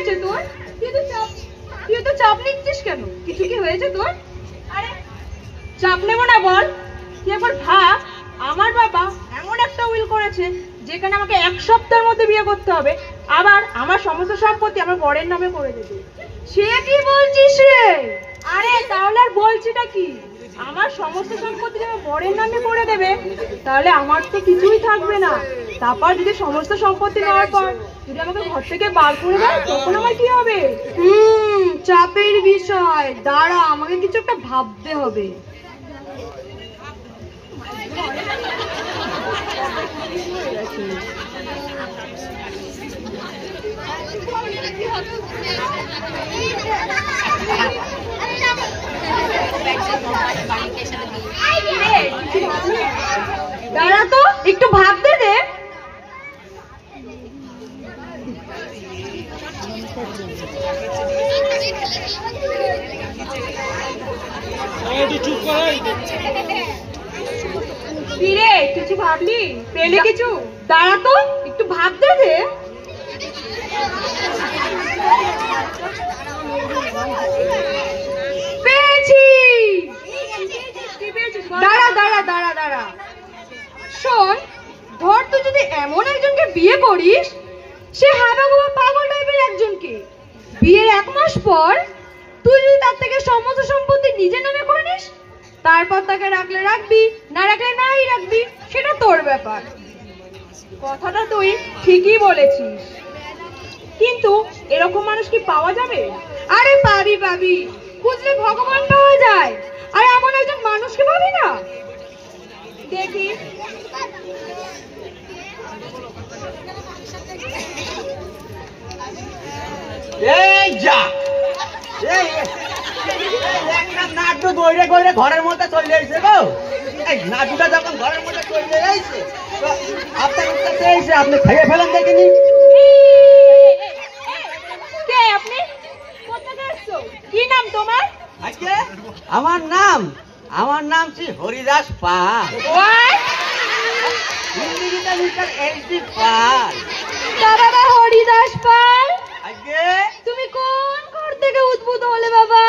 হয়েছে তোর? তুই তো চাপ নিচ্ছিস কেন? কিছু কি হয়েছে তোর? আরে চাপ নেবো না বল। তুই একবার ভাব, আমার বাবা এমন একটা উইল করেছে যেখানে আমাকে 1 সপ্তাহের মধ্যে বিয়ে করতে হবে, আবার আমার সমস্ত সম্পত্তি আমার বরের নামে করে দেবে। সে কি বলছিস রে? আরে তাহলে আর বলছিটা কি? আমার সমস্ত সম্পত্তি আমার বরের নামে করে দেবে, তাহলে আমার তো কিছুই থাকবে না। তারপর যদি সমস্ত সম্পত্তি নেওয়ার পর যদি আমাকে ঘর থেকে বার করে দেয়, তখন আমার কি হবে? চাপের বিষয়। দাঁড়া, আমাকে কিছু একটা ভাবতে হবে। দাঁড়া তো, একটু ভাবতে দে। কিরে, কিছু ভাবলি? পেলে কিছু? দাঁড়া তো, একটু ভাবতে দে। পেয়েছি। দাঁড়া দাঁড়া দাঁড়া দাঁড়া, শোন, ধর তুই যদি এমন একজনকে বিয়ে করিস, সে হাবাগোবা পাগল টাইপের একজনকে, বিয়ের 1 মাস পর তুই যদি তার থেকে সমস্ত সম্পত্তি নিজের নামে করে নিস, তারপর তাকে রাখলে রাখবি, না রাখলে নাই রাখবি, সেটা তোর ব্যাপার। কথাটা তুই ঠিকই বলেছিস, কিন্তু এরকম মানুষ কি পাওয়া যাবে? আরে পাবি পাবি, খুঁজলে ভগবান পাওয়া যায়। আর এমন একজন মানুষকে পাবি না? দেখি। নাটু দৌড়ে করে ঘরের মধ্যে চলে এসে গো। এই নাটুটা যখন ঘরের মধ্যে চলে এসেছে, আপনার কাছে এসে আপনি খেয়ে ফেলেন দেখিনি। কে আপনি? কোথা থেকে আসছো? কি নাম তোমার? আজকে আমার নাম শ্রী হরিদাস পাল। হিন্দিতে মিস্টার এইচডি পাল। বাবা হরিদাস পাল, আজকে তুমি কোন ঘর থেকে উদ্ভূত হলে বাবা?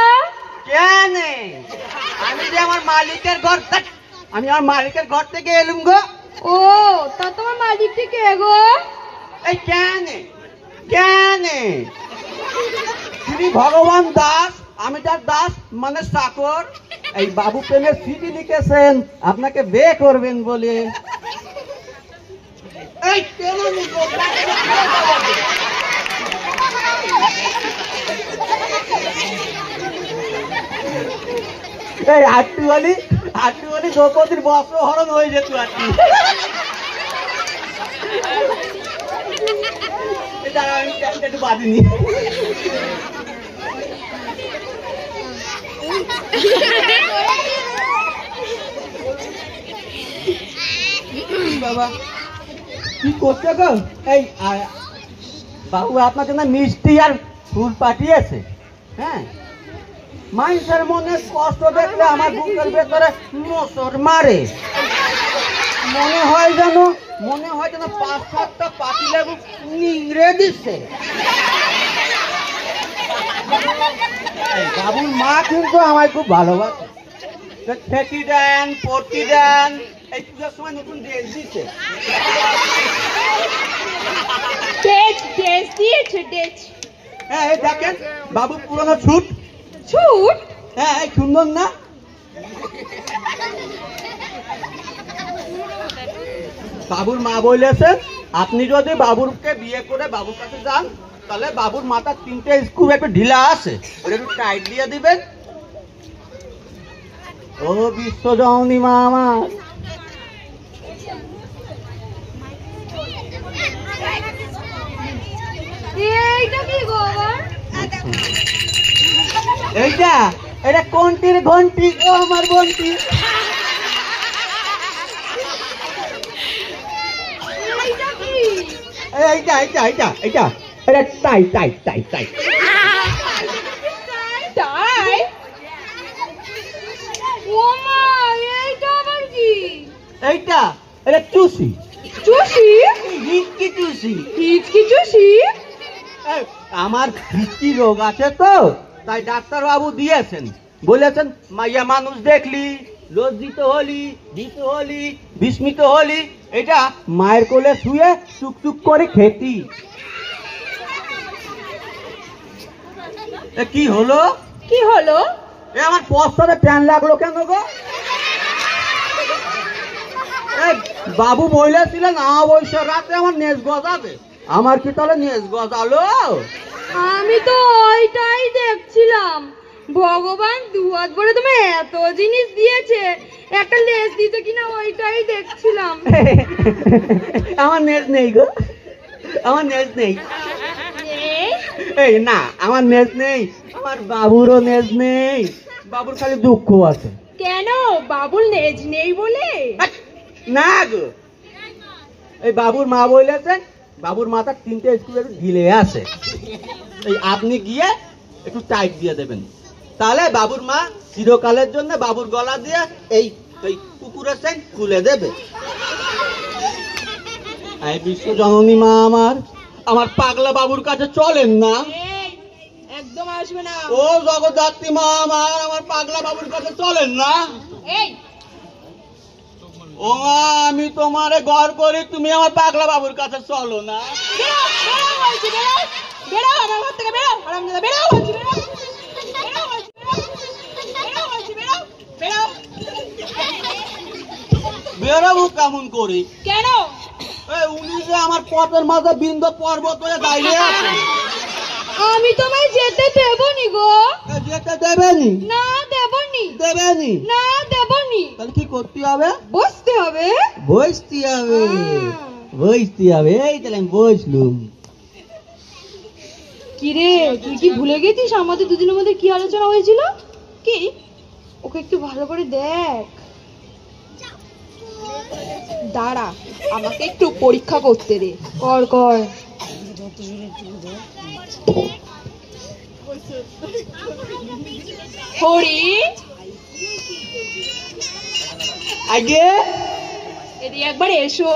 কেন? আমি যে আমার মালিকের ঘর থেকে এলুম গো। ও, তা তোমার মালিকটি কে গো? এই কেন শ্রী ভগবান দাস, আমি তার দাস মানে চাকর। এই বাবু প্রেমের চিঠি লিখেছেন আপনাকে বিয়ে করবেন বলে। এই কেমন এই আট্টুয়ালি দ্রৌপদীর বস্ত্র হরণ হয়ে যেত আট্টু। দাঁড়া, আমি একটু বাঁধিনি। বাবা কি করছে গো? এই বাবু আপনার জন্য মিষ্টি আর ফুল পাঠিয়েছে। হ্যাঁ, মানুষের মনে কষ্ট দেখলে আমার বুকের ভেতরে মোচড় মারে। মনে হয় যেন 5-7টা পাতি লেবু নিংড়ে দিচ্ছে। বাবুর মা কিন্তু আমায় খুব ভালোবাসে। খেটি দেন, পটি দেন, এই পুজোর সময় নতুন ড্রেস দিচ্ছে। হ্যাঁ, এই দেখেন বাবু পুরনো ছুট। হ্যাঁ, এই সুন্দর না? বাবুর মা বলেছেন আপনি যদি বাবুরকে বিয়ে করে বাবুর কাছে যান, তাহলে বাবুর মাথার 3টে স্ক্রু একটু ঢিলা আছে, ওটা একটু টাইট দিয়ে দিবেন। ও বিশ্বজননী মা আমার, এটা কোনটির ঘন্টি ও আমার বন্টি। এইটা এটা টাই টাই টাই টাই তাই? ও মা, এইটা আবার কি? এইটা এটা চুষি। চুষি? হিচকি চুষি। হিচকি চুষি? আমার কি রোগ আছে তো, তাই ডাক্তার বাবু দিয়েছেন, বলেছেন মাইয়া মানুষ দেখলি লজ্জিত হলি, ভীত হলি, বিস্মিত হলি, এটা মায়ের কোলে শুয়ে টুকটুক করে খেতি। কি হলো? কি হলো? এ আমার পস্তারে প্যান লাগলো কেন গো? বাবু বলেছিলেন অবশ্য রাতে আমার নেজ গজাবে, আমার কি তাহলে নেজ গজালো? আমি তো ওইটাই দেখছিলাম, ভগবান দুহাত ভরে তুমি এত জিনিস দিয়েছে, একটা লেজ দিতে কিনা ওইটাই দেখছিলাম। আমার নেজ নেই গো, আমার নেজ নেই। এই না, আমার নেজ নেই, আমার বাবুরও নেজ নেই, বাবুর খালি দুঃখ আছে। কেন, বাবুর নেজ নেই বলে? না গো, এই বাবুর মা বলেছেন বাবুর মাথার 3টে স্ক্রু একটু ঢিলে আছে, এই আপনি গিয়ে একটু টাইট দিয়ে দেবেন, তাহলে বাবুর মা চিরকালের জন্য বাবুর গলা দিয়ে এই কুকুরের চেইন খুলে দেবে। এই বিশ্ব জননী মা আমার পাগলা বাবুর কাছে চলেন না, একদম আসবে না। ও জগদ্ধাত্রী মা আমার পাগলা বাবুর কাছে চলেন না। এই ও মা, আমি তোমারে ঘর করি, তুমি আমার পাগলা বাবুর কাছে চলো না। বেরো আমার ঘর থেকে, বেরো হারামজাদা, বেরো বলছি, বেরো। বেরোবো কেমন করি? কেন? উনি যে আমার পথের মাঝে বিন্দু পর্বত হয়ে দাঁড়িয়ে আছে। আমি তোমায় যেতে দেবনি গো। যেতে দেবেনি? না দেবনি। দেবেনি? না দেবনি। তাহলে কি করতে হবে? বসতে হবে। বসতে হবে, বসতে হবে। এই তাহলে আমি বসলুম। কিরে, তুই কি ভুলে গেছিস আমাদের দুদিনের মধ্যে কি আলোচনা হয়েছিল? কি? ওকে একটু ভালো করে দেখ। দাঁড়া, আমাকে একটু পরীক্ষা করতে দে। কর কর। হরি, আগে এদিকে একবার এসো।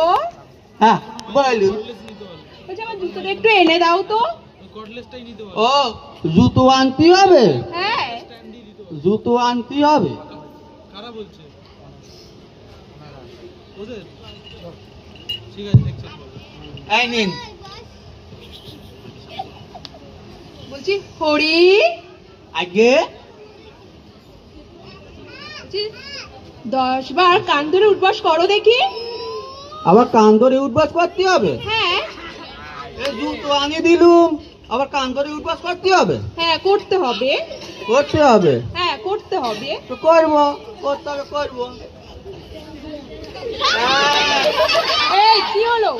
হ্যাঁ বলুন। বলছি আমার জুতোটা একটু এনে দাও তো। ও, জুতো আনতে হবে? হ্যাঁ, জুতো আনতে হবে। এই নিন। বলছি হরি, আগে 10 বার কান ধরে উঠবাস করো দেখি। আবার কান ধরে উঠবাস করতে হবে? হ্যাঁ এই জুতো আনি দিলুম, আবার কান ধরে উঠবাস করতে হবে? হ্যাঁ, করতে হবে। করতে হবে? হ্যাঁ, করতে হবে। তো করবো, করতে হবে, করবো। এই কি হলো?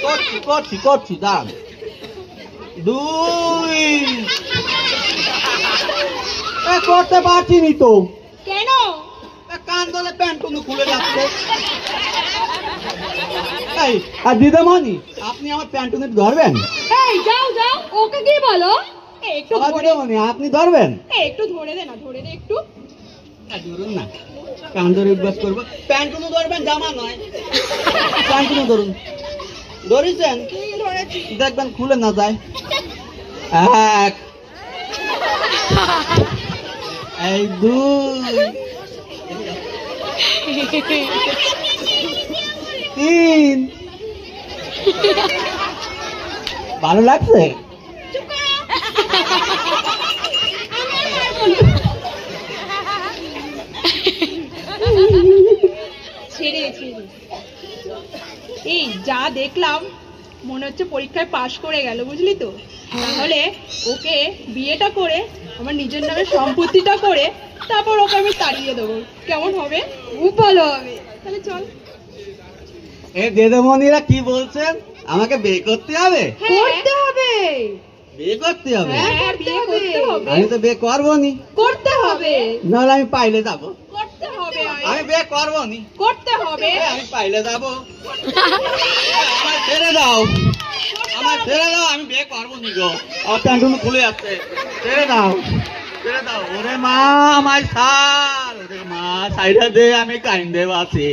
করছি করছি করছি, দাঁড়ান। 2 করতে পারছি নি তো। কেন? কান ধরে প্যান্ট খুলে যাচ্ছে। এই আর দিদিমণি, আপনি আমার প্যান্ট ধরবেন? এই যাও যাও, ওকে কি বলো? একটু ধরে, দিদিমণি আপনি ধরবেন? একটু ধরে দে না, ধরে দে একটু। ধরুন না, কান ধরে উঠবাস করবো। প্যান্ট ধরবেন, জামা নয়। প্যান্ট ধরুন। ধরেছেন? ধরেছি। দেখবেন খুলে না যায়। 1 এই 2 3 ভালো লাগছে? ছেড়ে ছেড়ে। এই যা দেখলাম মনে হচ্ছে পরীক্ষায় পাশ করে গেল, বুঝলি তো? তাহলে ওকে বিয়েটা করে আমার নিজের নামে সম্পত্তিটা করে তারপর ওকে আমি তাড়িয়ে দেবো, কেমন হবে? খুব ভালো হবে। তাহলে চল। এই দিদিমণিরা কি বলছেন? আমাকে বিয়ে করতে হবে? করতে হবে। বিয়ে করতে হবে? হ্যাঁ, বিয়ে করতে হবে। আমি তো বিয়ে করবো নি। করতে হবে। নাহলে আমি পাইলে যাবো। করতে হবে। আমি বিয়ে করবো নি। করতে হবে। আমি পাইলে যাবো। আমার ছেড়ে দাও, আমার ছেড়ে দাও, আমি বিয়ে করবো নি গো। আমার প্যান্টুনো খুলে যাচ্ছে, ছেড়ে দাও, ছেড়ে দাও। ওরে মা, আমার সার, ওরে মা, সাইডা দে, আমি কাইন্দে বাঁচি।